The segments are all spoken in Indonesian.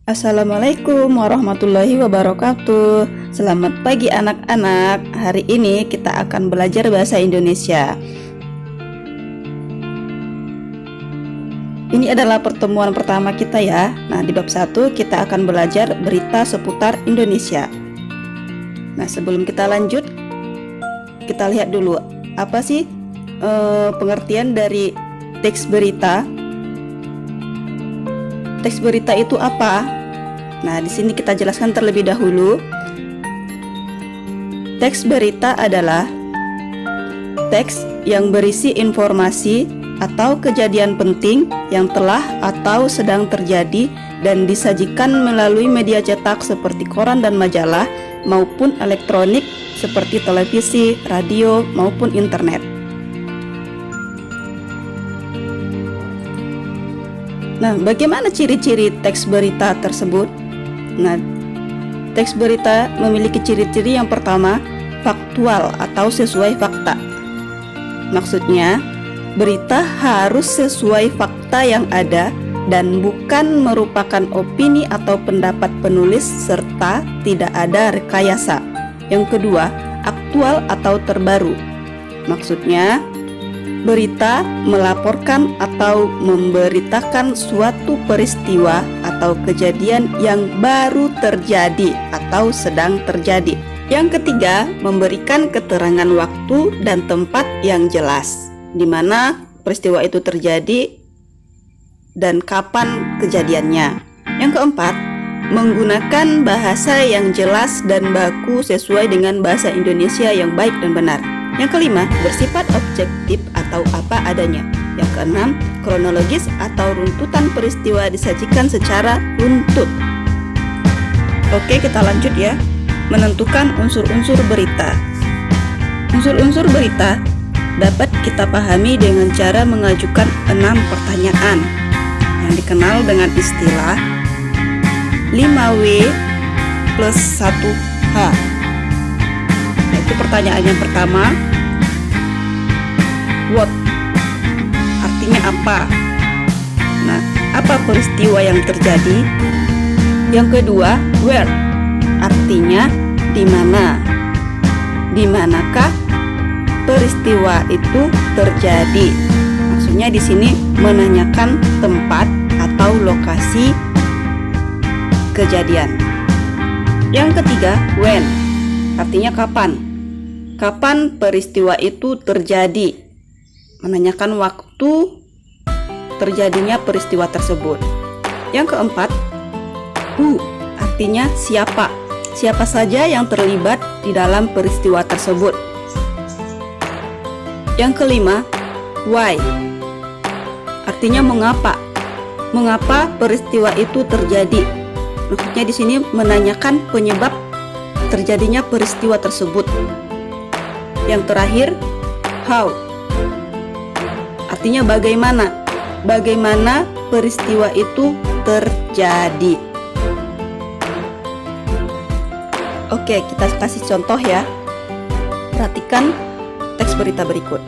Assalamualaikum warahmatullahi wabarakatuh. Selamat pagi anak-anak. Hari ini kita akan belajar bahasa Indonesia. Ini adalah pertemuan pertama kita ya. Nah, di bab 1 kita akan belajar berita seputar Indonesia. Nah, sebelum kita lanjut, kita lihat dulu apa sih pengertian dari teks berita. Teks berita itu apa? Nah, di sini kita jelaskan terlebih dahulu. Teks berita adalah teks yang berisi informasi atau kejadian penting yang telah atau sedang terjadi dan disajikan melalui media cetak seperti koran dan majalah maupun elektronik seperti televisi, radio, maupun internet. Nah, bagaimana ciri-ciri teks berita tersebut? Nah, teks berita memiliki ciri-ciri yang pertama, faktual atau sesuai fakta. Maksudnya, berita harus sesuai fakta yang ada dan bukan merupakan opini atau pendapat penulis serta tidak ada rekayasa. Yang kedua, aktual atau terbaru. Maksudnya, berita melaporkan atau memberitakan suatu peristiwa atau kejadian yang baru terjadi atau sedang terjadi. Yang ketiga, memberikan keterangan waktu dan tempat yang jelas, di mana peristiwa itu terjadi dan kapan kejadiannya. Yang keempat, menggunakan bahasa yang jelas dan baku sesuai dengan bahasa Indonesia yang baik dan benar. Yang kelima, bersifat objektif atau apa adanya. Yang keenam, kronologis atau runtutan peristiwa disajikan secara runtut. Oke, kita lanjut ya. Menentukan unsur-unsur berita. Unsur-unsur berita dapat kita pahami dengan cara mengajukan 6 pertanyaan yang dikenal dengan istilah 5W plus 1H. Itu pertanyaan yang pertama, what, artinya apa? Nah, apa peristiwa yang terjadi? Yang kedua, where, artinya di mana? Di manakah peristiwa itu terjadi? Maksudnya di sini menanyakan tempat atau lokasi kejadian. Yang ketiga, when, artinya kapan. Kapan peristiwa itu terjadi? Menanyakan waktu terjadinya peristiwa tersebut. Yang keempat, who, artinya siapa. Siapa saja yang terlibat di dalam peristiwa tersebut. Yang kelima, why, artinya mengapa. Mengapa peristiwa itu terjadi? Maksudnya di sini menanyakan penyebab terjadinya peristiwa tersebut. Yang terakhir, how, artinya bagaimana. Bagaimana peristiwa itu terjadi. Oke, kita kasih contoh ya. Perhatikan teks berita berikut.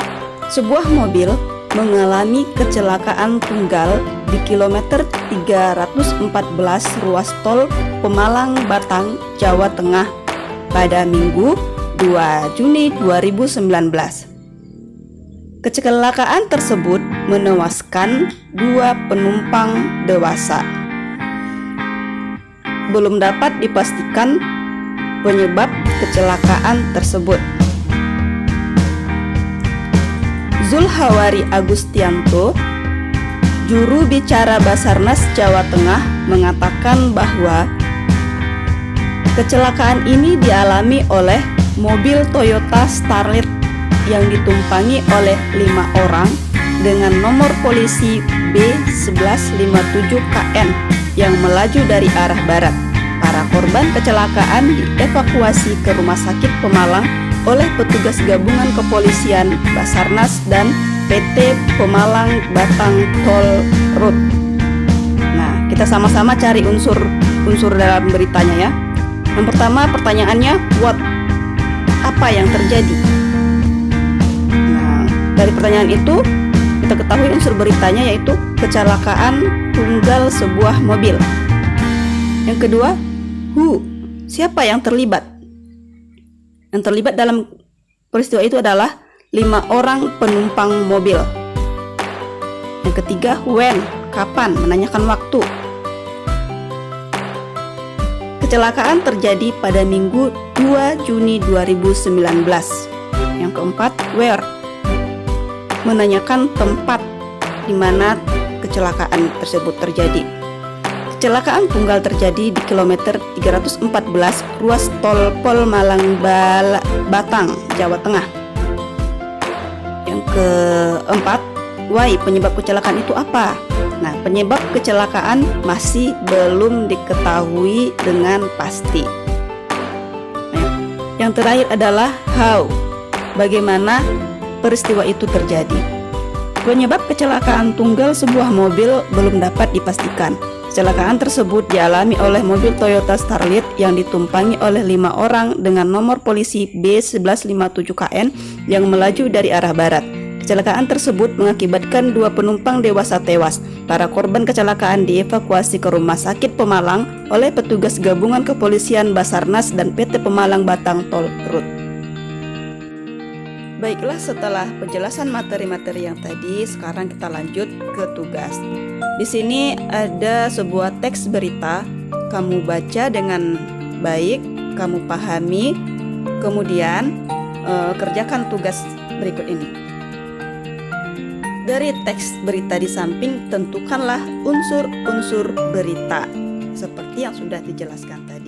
Sebuah mobil mengalami kecelakaan tunggal di kilometer 314 ruas tol Pemalang Batang, Jawa Tengah pada Minggu 2 Juni 2019. Kecelakaan tersebut menewaskan 2 penumpang dewasa. Belum dapat dipastikan penyebab kecelakaan tersebut. Zulhawari Agustianto, juru bicara Basarnas Jawa Tengah, mengatakan bahwa kecelakaan ini dialami oleh mobil Toyota Starlet yang ditumpangi oleh 5 orang dengan nomor polisi B1157KN yang melaju dari arah barat. Para korban kecelakaan dievakuasi ke Rumah Sakit Pemalang oleh petugas gabungan kepolisian, Basarnas, dan PT Pemalang Batang Toll Road. Nah, kita sama-sama cari unsur dalam beritanya ya. Yang pertama, pertanyaannya what, apa yang terjadi? Nah, dari pertanyaan itu kita ketahui unsur beritanya yaitu kecelakaan tunggal sebuah mobil. Yang kedua, who, siapa yang terlibat? Yang terlibat dalam peristiwa itu adalah 5 orang penumpang mobil. Yang ketiga, when, kapan, menanyakan waktu. Kecelakaan terjadi pada Minggu 2 Juni 2019. Yang keempat, where, menanyakan tempat di mana kecelakaan tersebut terjadi. Kecelakaan tunggal terjadi di kilometer 314 ruas tol Pol Malang Batang, Jawa Tengah. Yang keempat, why, penyebab kecelakaan itu apa? Nah, penyebab kecelakaan masih belum diketahui dengan pasti. Yang terakhir adalah how, bagaimana peristiwa itu terjadi. Penyebab kecelakaan tunggal sebuah mobil belum dapat dipastikan. Kecelakaan tersebut dialami oleh mobil Toyota Starlet yang ditumpangi oleh 5 orang dengan nomor polisi B1157KN yang melaju dari arah barat. Kecelakaan tersebut mengakibatkan 2 penumpang dewasa tewas. Para korban kecelakaan dievakuasi ke Rumah Sakit Pemalang oleh petugas gabungan kepolisian Basarnas dan PT Pemalang Batang Toll Road. Baiklah, setelah penjelasan materi-materi yang tadi, sekarang kita lanjut ke tugas. Di sini ada sebuah teks berita, kamu baca dengan baik, kamu pahami, kemudian kerjakan tugas berikut ini. Dari teks berita di samping, tentukanlah unsur-unsur berita seperti yang sudah dijelaskan tadi.